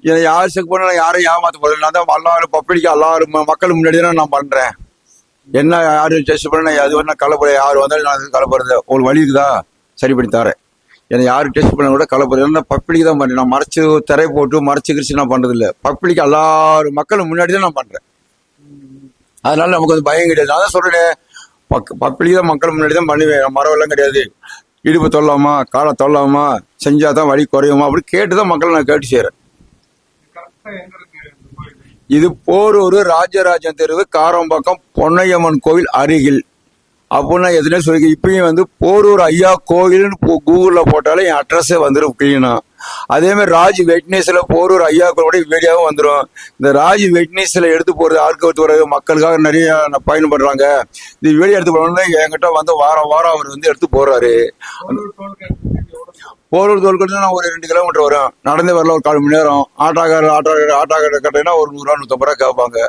இதை யார் செக் பண்ண யாரும் ஏமாத்த போறது. நான் தான் எல்லாரும் பப்ளிக்கு எல்லாரும் மக்கள் முன்னாடி தான் நான் பண்றேன். என்ன யாரும் டெஸ்ட் பண்ண அது வேணா கலப்புற யார் வந்தாலும் நான் கலப்புறது ஒரு வழி இருக்குதா சரி பண்ணி தரேன். என்னை யாரும் டெஸ்ட் பண்ண கூட கலப்புறது பப்ளிக் தான் பண்றேன். நான் மறைச்சு திரை போட்டு மறைச்சு கிரிச்சு நான் பண்றது இல்லை. பப்ளிக் எல்லாரும் மக்கள் முன்னாடி தான் நான் பண்றேன். அதனால நமக்கு வந்து பயம் கிடையாது. நான் தான் சொல்றேன் பப்ளிக் தான் மக்கள் முன்னாடி தான் பண்ணுவேன். மரம் எல்லாம் கிடையாது. இடுப்பு தொல்லாமா காலை தொல்லாமா செஞ்சாதான் வலி குறையுமா அப்படி கேட்டுதான் மக்கள் நான் கேட்டு செய்யறேன். இது போரூர் ராஜராஜன் தெருவு காரம்பாக்கம் பொன்னையம்மன் கோவில் அருகில் அப்படின்னா எதுனே சொல்லி இப்பயும் வந்து போரூர் ஐயா கோயில்னு கூகுள்ல போட்டாலே என் அட்ரஸே வந்துடும் கிளீனா. அதே மாதிரி ராஜ் வெட்னஸ்ல போரூர் ஐயா கோயிலோட வீடியோவும் வந்துடும். இந்த ராஜ் வெட்னஸ்ல எடுத்து போறது ஆட்கள் வர மக்களுக்காக நிறைய பயன்படுறாங்க. இந்த வீடியோ எடுத்து போனோம்னா என்கிட்ட வந்து வாரம் வாரம் அவர் வந்து எடுத்து போறாரு. போரூர் தோல்கட்டு நான் ஒரு 2 கிலோமீட்டர் வரும். நடந்தே வரல ஒரு 1/4 மணி நேரம். ஆட்டோக்கார கட்டினா ஒரு 100 ரூபா 150 ரூபா கேட்பாங்க.